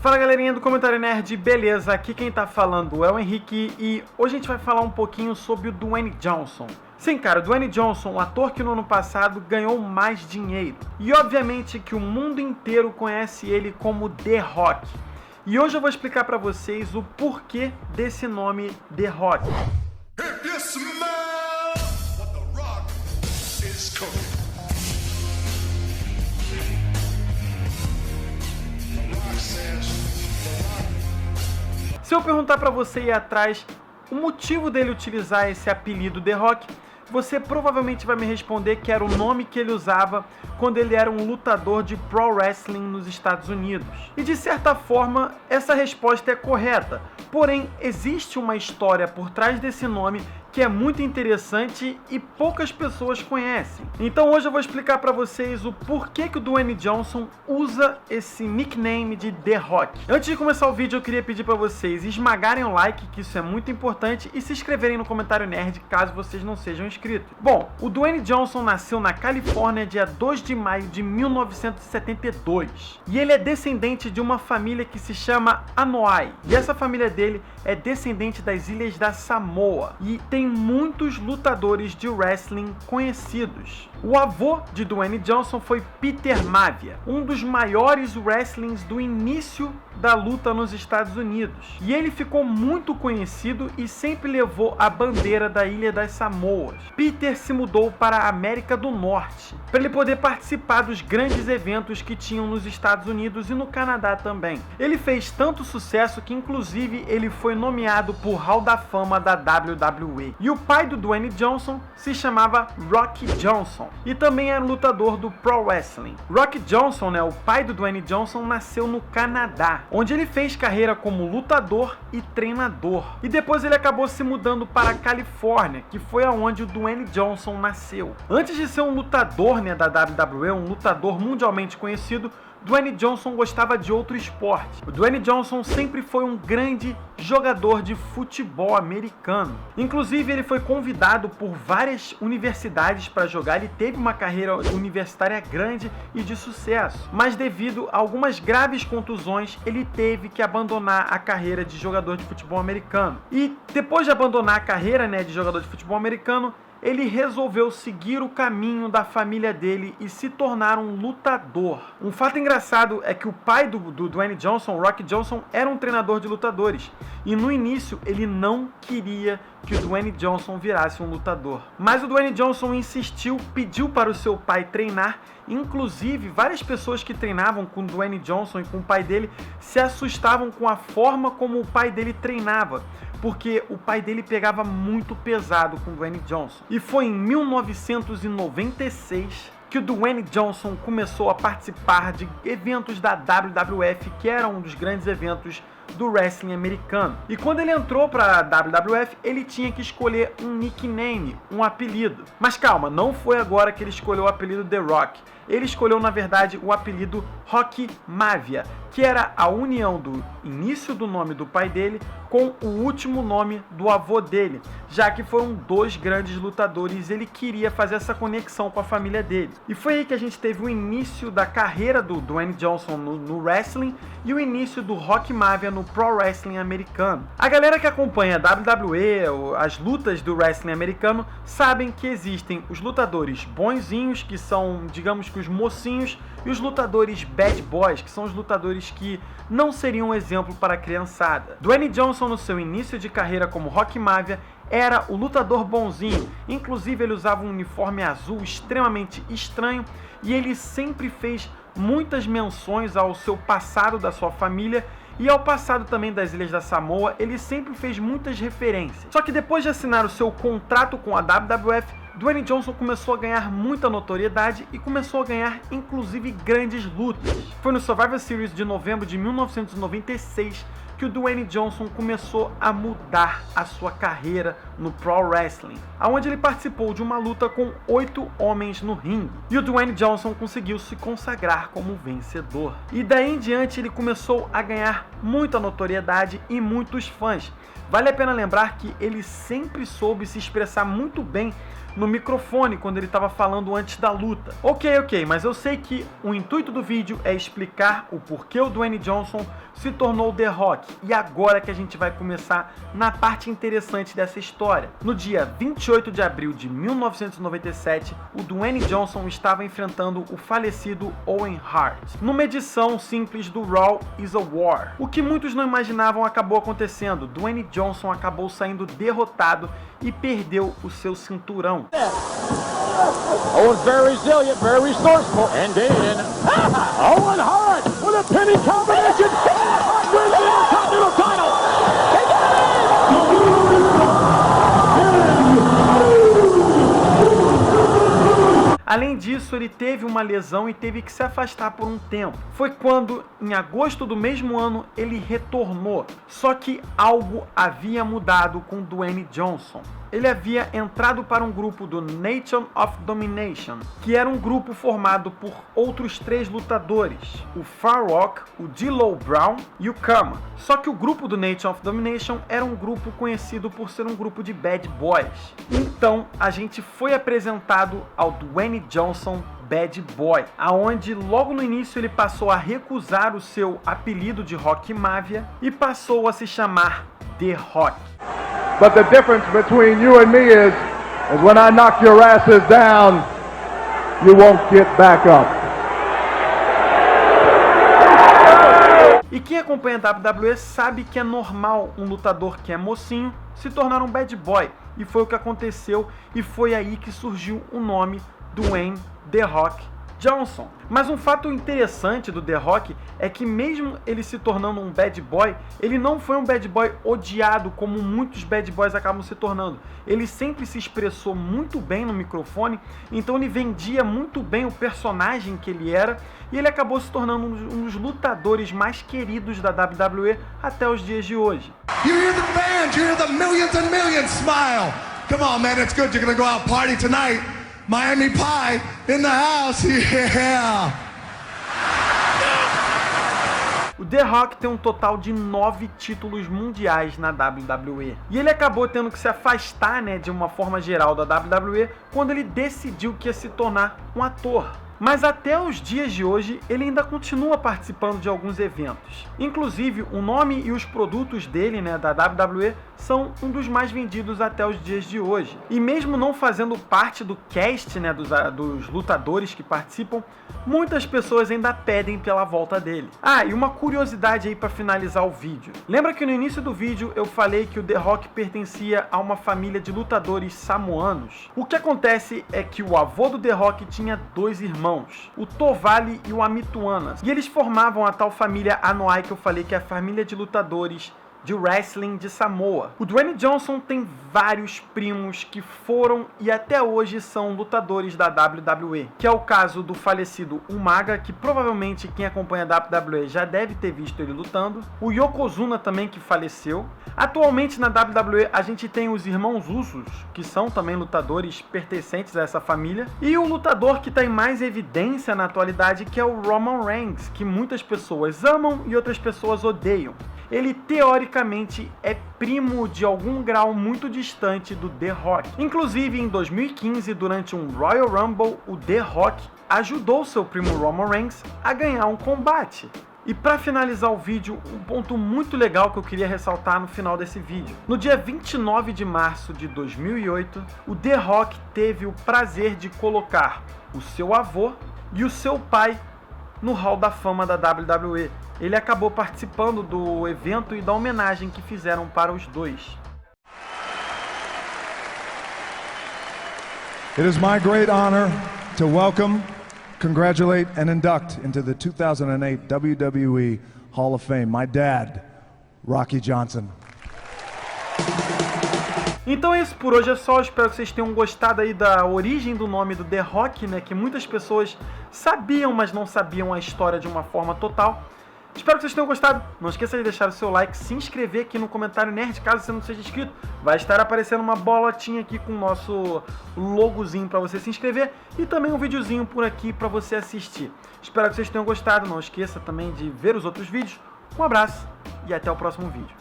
Fala galerinha do Comentário Nerd, beleza? Aqui quem tá falando é o Henrique e hoje a gente vai falar um pouquinho sobre o Dwayne Johnson. Sim, cara, o Dwayne Johnson, um ator que no ano passado ganhou mais dinheiro. E obviamente que o mundo inteiro conhece ele como The Rock. E hoje eu vou explicar pra vocês o porquê desse nome The Rock. If you smell what the Rock is cooking. Se eu perguntar pra você ir atrás o motivo dele utilizar esse apelido The Rock, você provavelmente vai me responder que era o nome que ele usava quando ele era um lutador de pro wrestling nos Estados Unidos. E de certa forma, essa resposta é correta. Porém, existe uma história por trás desse nome que é muito interessante e poucas pessoas conhecem. Então hoje eu vou explicar para vocês o porquê que o Dwayne Johnson usa esse nickname de The Rock. Antes de começar o vídeo, eu queria pedir para vocês esmagarem o like, que isso é muito importante, e se inscreverem no Comentário Nerd, caso vocês não sejam inscritos. Bom, o Dwayne Johnson nasceu na Califórnia dia 2 de maio de 1972. E ele é descendente de uma família que se chama Anoa'i. E essa família dele é descendente das Ilhas da Samoa. E tem muitos lutadores de wrestling conhecidos. O avô de Dwayne Johnson foi Peter Maivia, um dos maiores wrestlings do início da luta nos Estados Unidos. E ele ficou muito conhecido e sempre levou a bandeira da Ilha das Samoas. Peter se mudou para a América do Norte, para ele poder participar dos grandes eventos que tinham nos Estados Unidos e no Canadá também. Ele fez tanto sucesso que inclusive ele foi nomeado para o Hall da Fama da WWE. E o pai do Dwayne Johnson se chamava Rocky Johnson e também era lutador do Pro Wrestling. Rocky Johnson, o pai do Dwayne Johnson, nasceu no Canadá, onde ele fez carreira como lutador e treinador. E depois ele acabou se mudando para a Califórnia, que foi aonde o Dwayne Johnson nasceu. Antes de ser um lutador da WWE, um lutador mundialmente conhecido, Dwayne Johnson gostava de outro esporte. O Dwayne Johnson sempre foi um grande jogador de futebol americano. Inclusive, ele foi convidado por várias universidades para jogar. Ele teve uma carreira universitária grande e de sucesso. Mas devido a algumas graves contusões, ele teve que abandonar a carreira de jogador de futebol americano. E depois de abandonar a carreira de jogador de futebol americano, ele resolveu seguir o caminho da família dele e se tornar um lutador. Um fato engraçado é que o pai do Dwayne Johnson, Rocky Johnson, era um treinador de lutadores. E no início ele não queria que o Dwayne Johnson virasse um lutador. Mas o Dwayne Johnson insistiu, pediu para o seu pai treinar. Inclusive, várias pessoas que treinavam com o Dwayne Johnson e com o pai dele se assustavam com a forma como o pai dele treinava, porque o pai dele pegava muito pesado com o Dwayne Johnson. E foi em 1996 que o Dwayne Johnson começou a participar de eventos da WWF, que era um dos grandes eventos do wrestling americano. E quando ele entrou para a WWF, ele tinha que escolher um nickname, um apelido. Mas calma, não foi agora que ele escolheu o apelido The Rock. Ele escolheu, na verdade, o apelido Rocky Maivia, que era a união do início do nome do pai dele com o último nome do avô dele, já que foram dois grandes lutadores e ele queria fazer essa conexão com a família dele. E foi aí que a gente teve o início da carreira do Dwayne Johnson no wrestling e o início do Rocky Maivia no Pro Wrestling americano. A galera que acompanha a WWE, as lutas do wrestling americano, sabem que existem os lutadores bonzinhos, que são, digamos que os mocinhos, e os lutadores bad boys, que são os lutadores que não seriam um exemplo para a criançada. Dwayne Johnson, no seu início de carreira como Rocky Maivia, era o lutador bonzinho. Inclusive, ele usava um uniforme azul extremamente estranho e ele sempre fez muitas menções ao seu passado da sua família e ao passado também das Ilhas da Samoa. Ele sempre fez muitas referências. Só que depois de assinar o seu contrato com a WWF, Dwayne Johnson começou a ganhar muita notoriedade e começou a ganhar inclusive grandes lutas. Foi no Survivor Series de novembro de 1996 que o Dwayne Johnson começou a mudar a sua carreira no Pro Wrestling, onde ele participou de uma luta com 8 homens no ringue. E o Dwayne Johnson conseguiu se consagrar como vencedor. E daí em diante ele começou a ganhar muita notoriedade e muitos fãs. Vale a pena lembrar que ele sempre soube se expressar muito bem no microfone quando ele estava falando antes da luta. Ok, mas eu sei que o intuito do vídeo é explicar o porquê o Dwayne Johnson se tornou The Rock, e agora que a gente vai começar na parte interessante dessa história. No dia 28 de abril de 1997, o Dwayne Johnson estava enfrentando o falecido Owen Hart, numa edição simples do Raw is a War. O que muitos não imaginavam acabou acontecendo. Dwayne Johnson acabou saindo derrotado e perdeu o seu cinturão. Owen's very resilient, very resourceful. And in. Owen Hart with a pinning combination. Hart wins the Intercontinental title. They got it! Além disso, ele teve uma lesão e teve que se afastar por um tempo. Foi quando, em agosto do mesmo ano, ele retornou. Só que algo havia mudado com Dwayne Johnson. Ele havia entrado para um grupo do Nation of Domination, que era um grupo formado por outros 3 lutadores, o Far Rock, o D'Lo Brown e o Kama. Só que o grupo do Nation of Domination era um grupo conhecido por ser um grupo de bad boys. Então a gente foi apresentado ao Dwayne Johnson Bad Boy, aonde logo no início ele passou a recusar o seu apelido de Rock Mafia e passou a se chamar The Rock. But the difference between you and me is when I knock your asses down, you won't get back up. E quem acompanha a WWE sabe que é normal um lutador que é mocinho se tornar um bad boy. E foi o que aconteceu, e foi aí que surgiu o nome Dwayne The Rock Johnson. Mas um fato interessante do The Rock é que mesmo ele se tornando um bad boy, ele não foi um bad boy odiado como muitos bad boys acabam se tornando. Ele sempre se expressou muito bem no microfone, então ele vendia muito bem o personagem que ele era, e ele acabou se tornando um dos lutadores mais queridos da WWE até os dias de hoje. You hear the fans, you hear the millions and millions smile. Come on, man, it's good. You're gonna go out party tonight. Miami Pie in the house, yeah! O The Rock tem um total de 9 títulos mundiais na WWE. E ele acabou tendo que se afastar, de uma forma geral da WWE quando ele decidiu que ia se tornar um ator. Mas até os dias de hoje, ele ainda continua participando de alguns eventos. Inclusive, o nome e os produtos dele, da WWE, são um dos mais vendidos até os dias de hoje. E mesmo não fazendo parte do cast, dos lutadores que participam, muitas pessoas ainda pedem pela volta dele. Ah, e uma curiosidade aí para finalizar o vídeo. Lembra que no início do vídeo eu falei que o The Rock pertencia a uma família de lutadores samoanos? O que acontece é que o avô do The Rock tinha 2 irmãos, o Tovali e o Amituanas, e eles formavam a tal família Anoa'i que eu falei que é a família de lutadores de wrestling de Samoa. O Dwayne Johnson tem vários primos que foram e até hoje são lutadores da WWE, que é o caso do falecido Umaga, que provavelmente quem acompanha a WWE já deve ter visto ele lutando, o Yokozuna também, que faleceu. Atualmente na WWE a gente tem os irmãos Usos, que são também lutadores pertencentes a essa família, e o lutador que está em mais evidência na atualidade, que é o Roman Reigns, que muitas pessoas amam e outras pessoas odeiam. Ele teoricamente é primo de algum grau muito distante do The Rock. Inclusive em 2015, durante um Royal Rumble, o The Rock ajudou seu primo Roman Reigns a ganhar um combate. E para finalizar o vídeo, um ponto muito legal que eu queria ressaltar no final desse vídeo. No dia 29 de março de 2008, o The Rock teve o prazer de colocar o seu avô e o seu pai no Hall da Fama da WWE. Ele acabou participando do evento e da homenagem que fizeram para os dois. It is my great honor to welcome, congratulate, and induct into the 2008 WWE Hall of Fame my dad, Rocky Johnson. Então é isso, por hoje é só. Espero que vocês tenham gostado aí da origem do nome do The Rock, que muitas pessoas sabiam, mas não sabiam a história de uma forma total. Espero que vocês tenham gostado. Não esqueça de deixar o seu like, se inscrever aqui no comentário nerd, caso você não seja inscrito. Vai estar aparecendo uma bolotinha aqui com o nosso logozinho para você se inscrever e também um videozinho por aqui para você assistir. Espero que vocês tenham gostado. Não esqueça também de ver os outros vídeos. Um abraço e até o próximo vídeo.